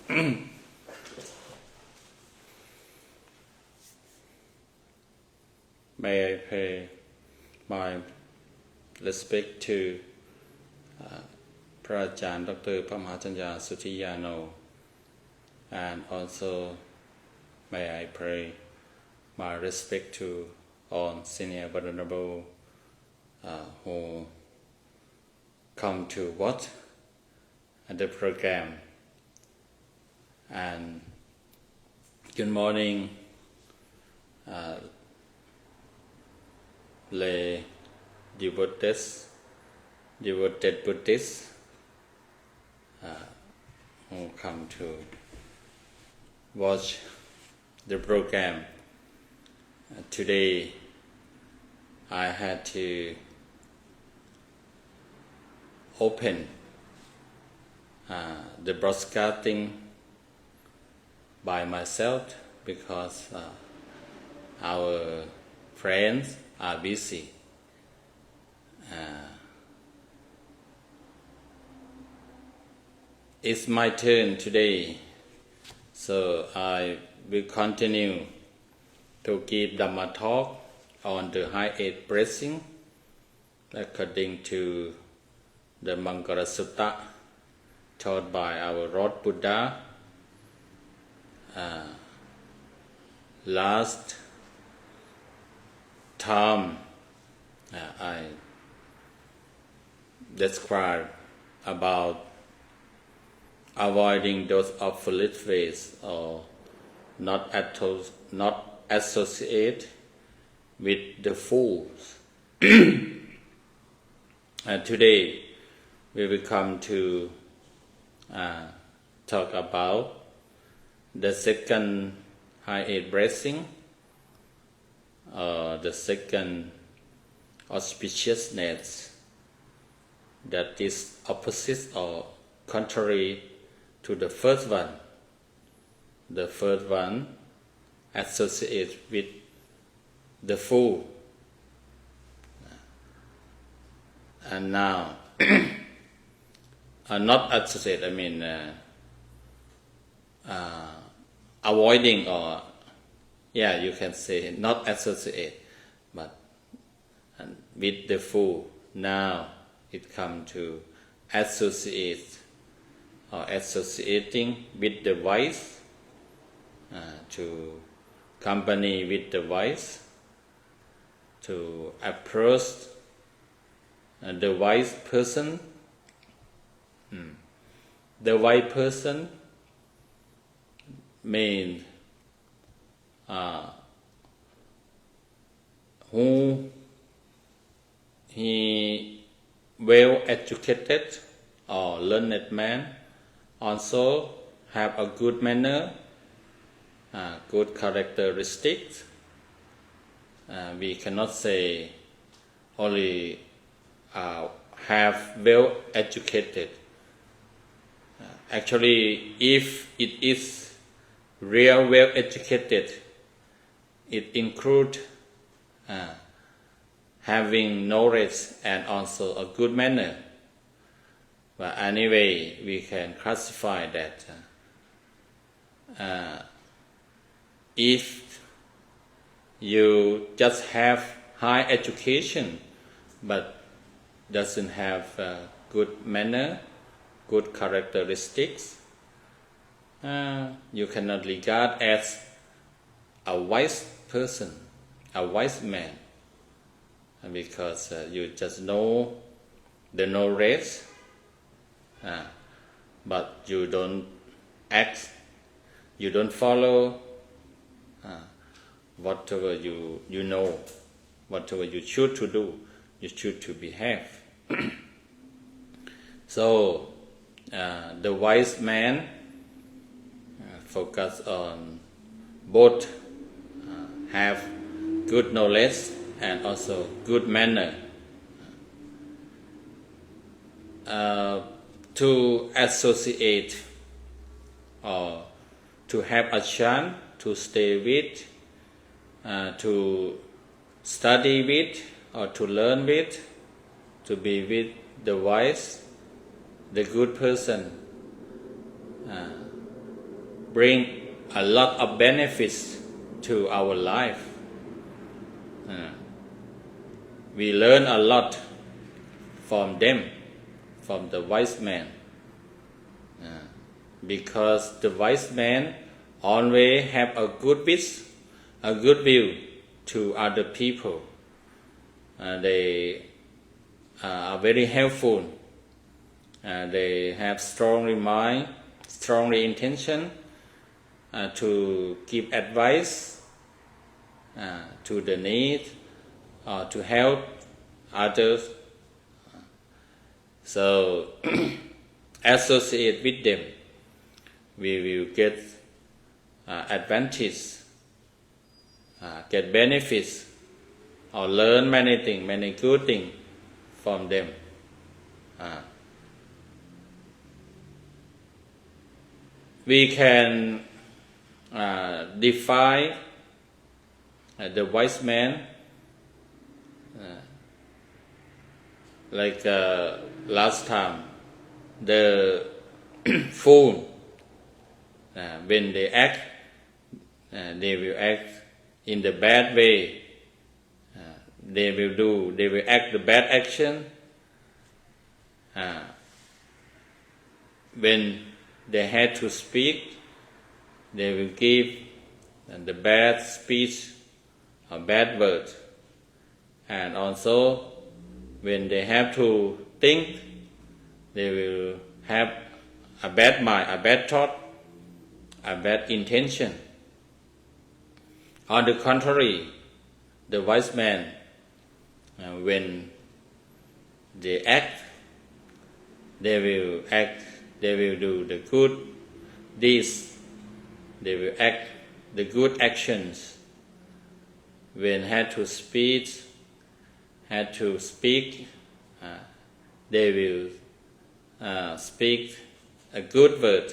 May I pay my respect to Prajan Dr. Pramachanya Sutiyano, and also may I pray my respect to all senior venerable who come to watch the program. And good morning, lay devoted Buddhists who come to watch the program. Today I had to open the broadcasting by myself because our friends are busy. It's my turn today, so I will continue to give Dhamma talk on the high eight blessing according to the Mangala Sutta taught by our Lord Buddha. Last time I described about avoiding those obsolete ways or not associate with the fools. And today we will come to talk about the second high eight blessing, the second auspiciousness that is opposite or contrary to the first one. The first one associates with the fool, and now not associate, I mean avoiding, or you can say not associate, but with the fool. Now it comes to associate or associating with the wise, to company with the wise, to approach the wise person. The wise person means who he well educated or learned man, also have a good manner, good characteristics. We cannot say only have well educated. Actually, if it is real well educated, it includes having knowledge and also a good manner. But anyway, we can classify that if you just have high education but doesn't have good manner, good characteristics, you cannot regard as a wise person, a wise man, because you just know the knowledge, but you don't act, you don't follow whatever you know, whatever you choose to do, you choose to behave. So the wise man focus on both have good knowledge and also good manner. To associate or to have a chance to stay with, to study with, or to learn with, to be with the wise, the good person, bring a lot of benefits to our life. We learn a lot from them, from the wise man, because the wise man always have a good wish, a good view to other people. They are very helpful. They have strongly mind, strongly intention to give advice to the need or to help others. So associate with them, we will get advantage, get benefits, or learn many things, many good things from them. We can define the wise man like last time, the fool, when they act, they will act in the bad way. They will act the bad action. When they had to speak, they will give the bad speech or bad word. And also, when they have to think, they will have a bad mind, a bad thought, a bad intention. On the contrary, the wise man, when they act, they will do the good deeds, they will act the good actions. When had to speak, they will speak a good word.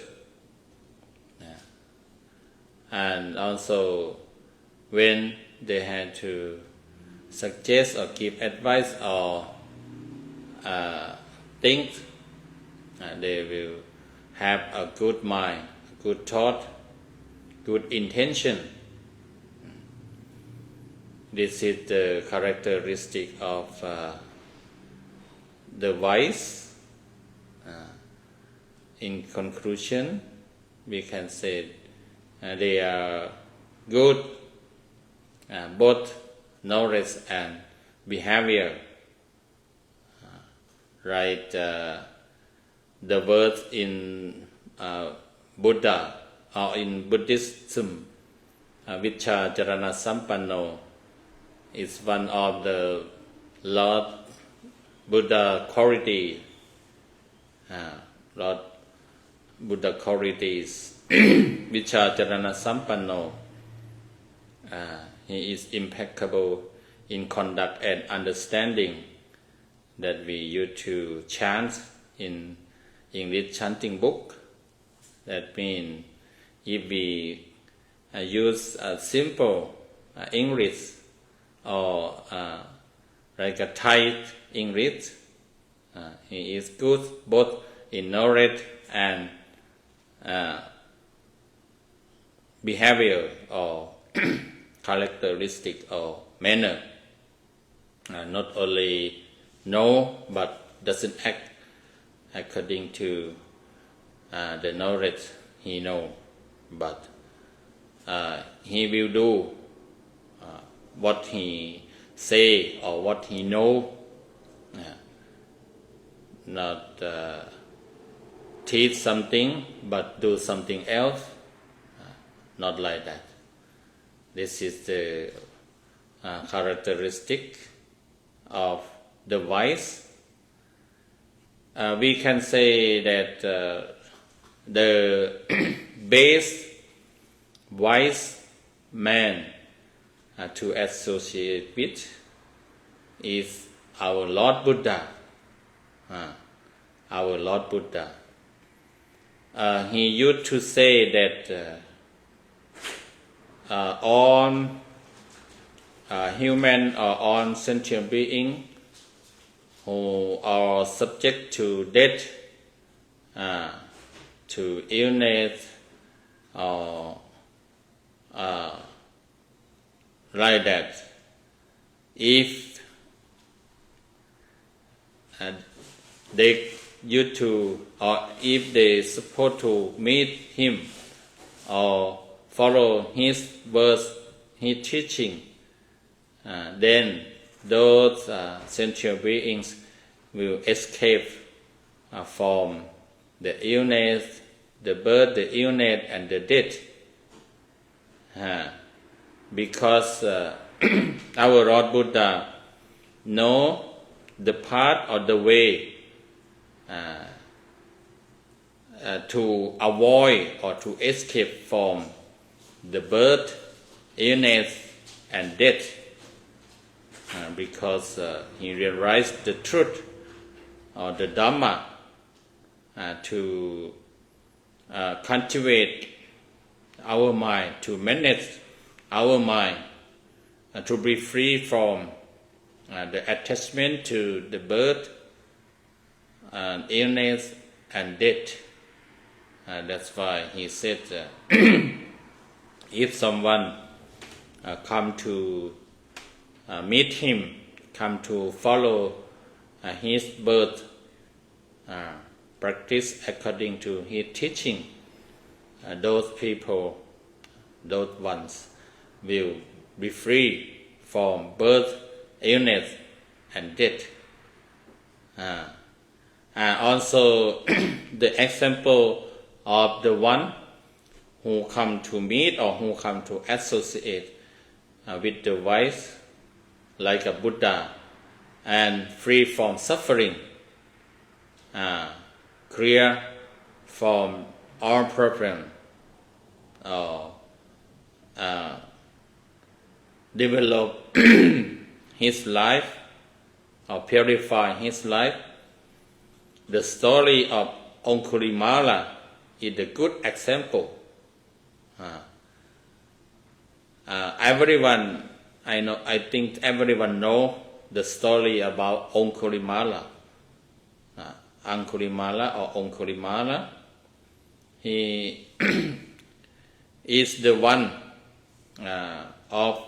And also, when they had to suggest or give advice or think, they will have a good mind, good thought, good intention. This is the characteristic of the wise. In conclusion, we can say they are good, both knowledge and behavior. Right, the word in Buddha or in Buddhism, Vicca Charana Sampanno, is one of the Lord Buddha qualities. Lord Buddha qualities, Vicca Charana Sampanno. He is impeccable in conduct and understanding, that we used to chant in English chanting book. That means if we use a simple English or like a Thai English, he is good both in knowledge and behavior or characteristic or manner. Not only know but doesn't act according to the knowledge he know, but he will do what he say or what he know, not teach something but do something else, not like that. This is the characteristic of the wise. We can say that the best wise man to associate with is our Lord Buddha. Our Lord Buddha. He used to say that all human or all sentient beings who are subject to death, to illness, or like that. If they used to, or if they supposed to meet him or follow his words, his teaching, then those sentient beings will escape from the illness, the birth, the illness, and the death. Because our Lord Buddha know the path or the way to avoid or to escape from the birth, illness, and death, because he realized the truth or the Dhamma to cultivate our mind, to manage our mind, to be free from the attachment to the birth, illness, and death. That's why he said, if someone come to meet him, come to follow his birth, practice according to his teaching, those people, those ones will be free from birth, illness, and death. And also the example of the one who come to meet or who come to associate with the wise, like a Buddha, and free from suffering, clear from all problem, develop his life or purify his life. The story of Angulimala is a good example. Everyone, I think everyone know the story about Angulimala. Angulimala, he is the one of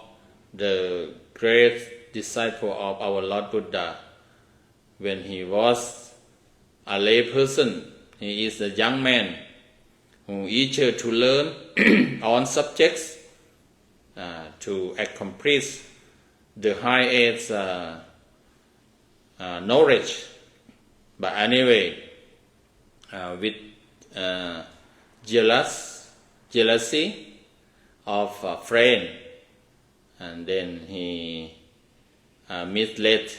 the great disciple of our Lord Buddha. When he was a lay person, he is a young man who eager to learn on subjects to accomplish the highest knowledge. But anyway, with jealousy of a friend, and then he misled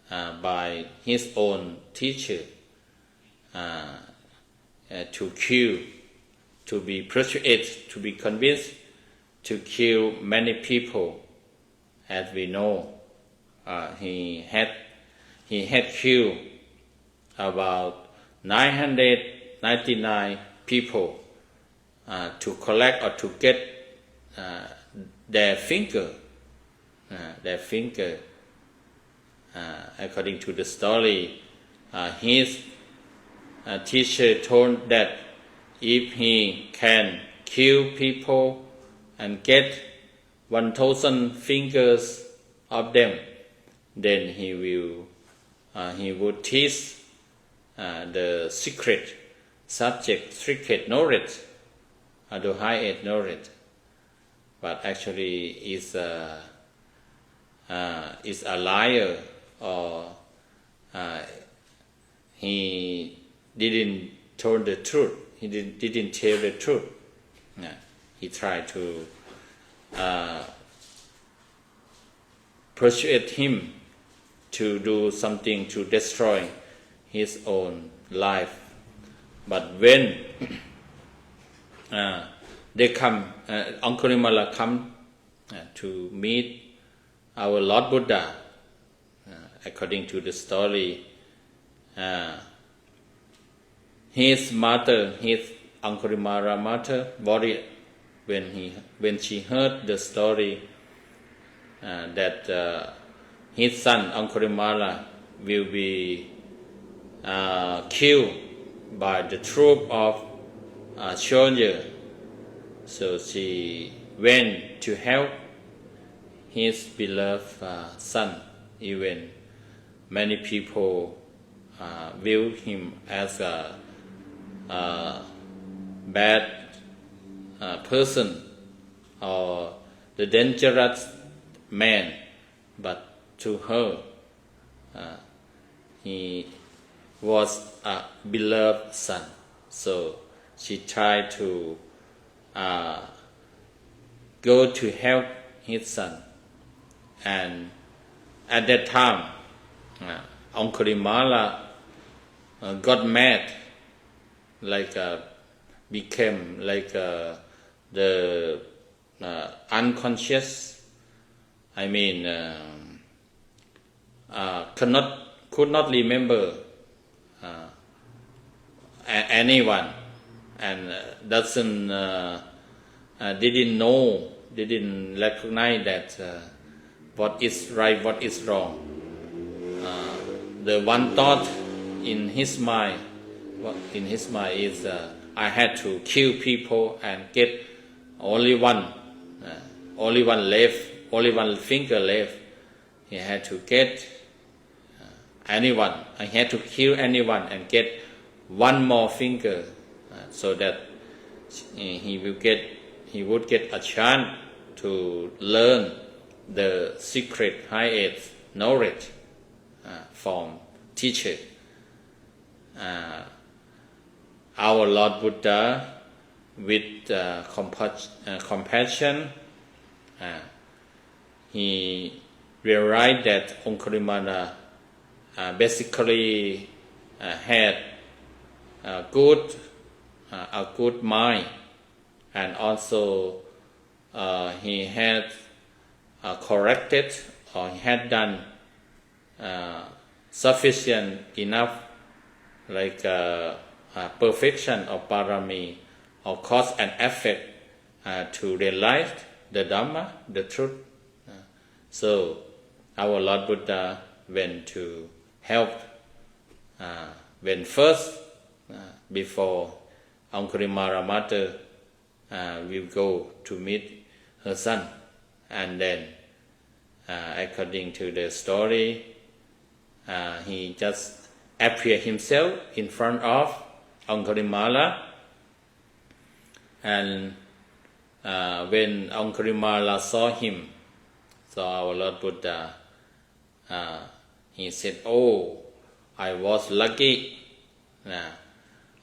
by his own teacher to kill, to be persuaded, to be convinced to kill many people. As we know, he had killed about 999 people to collect or to get their finger. According to the story, his teacher told that if he can kill people and get 1,000 fingers of them, then he would teach the secret subject, secret knowledge, the highest knowledge. But actually is a liar, or he didn't tell the truth. He didn't tell the truth. He tried to persuade him to do something to destroy his own life. But when they come, Angulimala come to meet our Lord Buddha, according to the story, his mother, his Angulimala mother, worried when she heard the story that his son Angulimala will be killed by the troop of soldiers So she went to help his beloved son. Even many people view him as a bad person or the dangerous man, but to her, he was a beloved son. So she tried to go to help his son. And at that time, Angulimala got mad, like became like the unconscious. I mean, could not remember anyone, and didn't recognize that what is right, what is wrong. The one thought in his mind is I had to kill people and get only one left, only one finger left. He had to get anyone. I had to kill anyone and get one more finger, so that he would get a chance to learn the secret high age knowledge from teacher. Our Lord Buddha, with compassion, he realized that Angulimala basically had a good mind, and also he had corrected, or he had done sufficient enough, like perfection of parami, or cause and effect, to realize the Dhamma, the truth. So our Lord Buddha went to help, went first, before Angulimala mother will go to meet her son. And then, according to the story, he just appeared himself in front of Angulimala. And when Angulimala saw him, saw our Lord Buddha, he said, "Oh, I was lucky.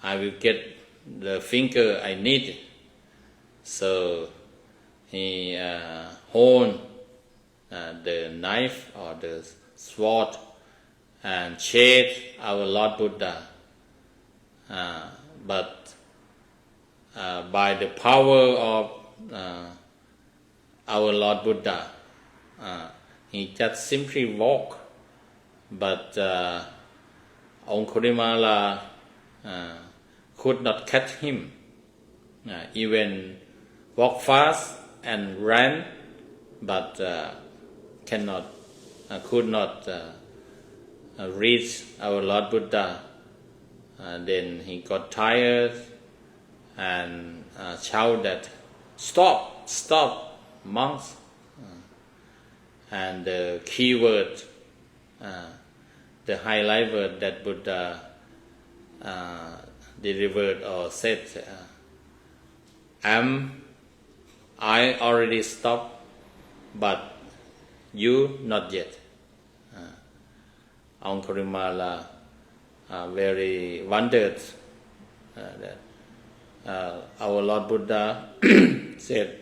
I will get the finger I need." So he hold the knife or the sword and chased our Lord Buddha. But by the power of our Lord Buddha, he just simply walked. But Angulimala could not catch him. Even walk fast and ran, but could not reach our Lord Buddha. Then he got tired and shouted, "Stop, stop, monks!" And the key word, the highlight word that Buddha delivered or said, I already stopped, but you not yet. Angulimala very wondered that our Lord Buddha said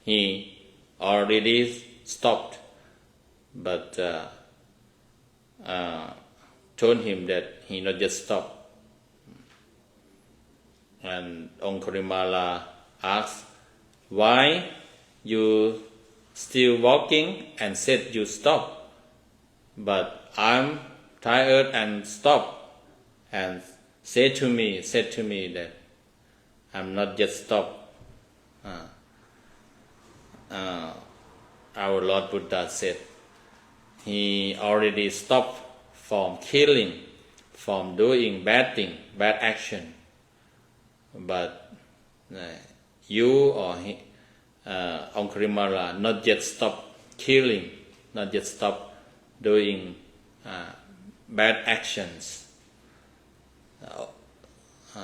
he already stopped, but told him that he not yet stopped. And Angulimala asked, "Why you still walking and said you stop? But I'm tired and stop, and said to me that I'm not yet stopped." Our Lord Buddha said he already stopped from killing, from doing bad thing, bad action. But you or Angulimala not yet stop killing, not yet stop doing bad actions.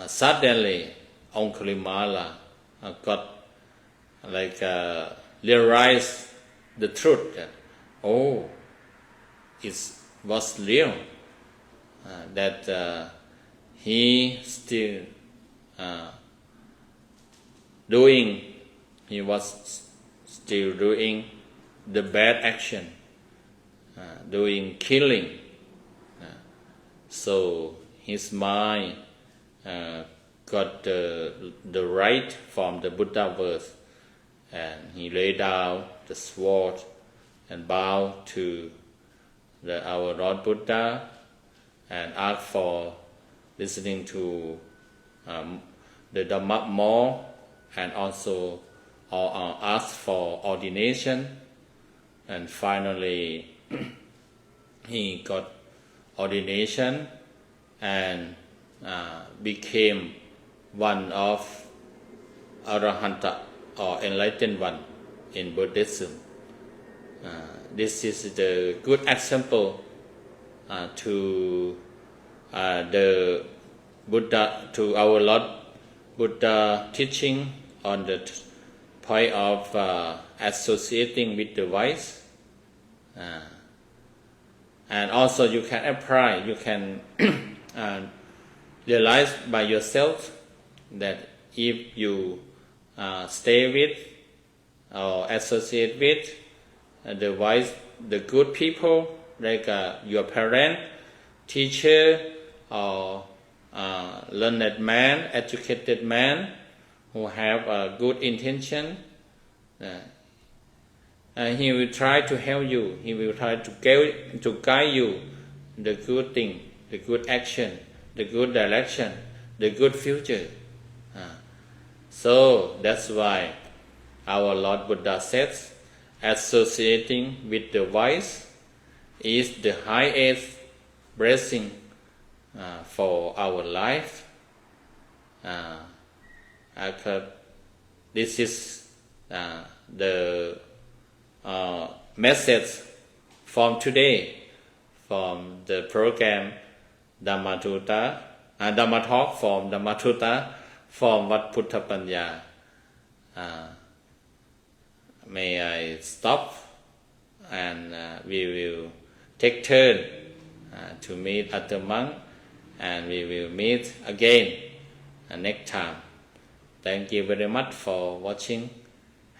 Suddenly, Angulimala got realized the truth that it was real, that he still he was still doing the bad action, doing killing. So his mind got the right from the Buddha verse, and he laid down the sword and bowed to our Lord Buddha and asked for listening to the Dhamma more, and also asked for ordination, and finally he got ordination and became one of Arahanta or enlightened one in Buddhism. This is the good example to the Buddha, to our Lord Buddha teaching on the point of associating with the wise. And also you can apply, you can realize by yourself that if you stay with or associate with the wise, the good people, like your parent, teacher, or learned man, educated man, who have a good intention, he will try to help you. He will try to guide you the good thing, the good action, the good direction, the good future. So that's why our Lord Buddha says, associating with the wise is the highest blessing for our life. This is the message from today, from the program Dhamma Talk from Dhammatutta from Wat Phutta Panya. May I stop, and we will take turn to meet other monk, and we will meet again next time. Thank you very much for watching.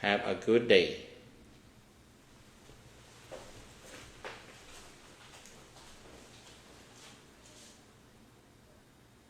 Have a good day.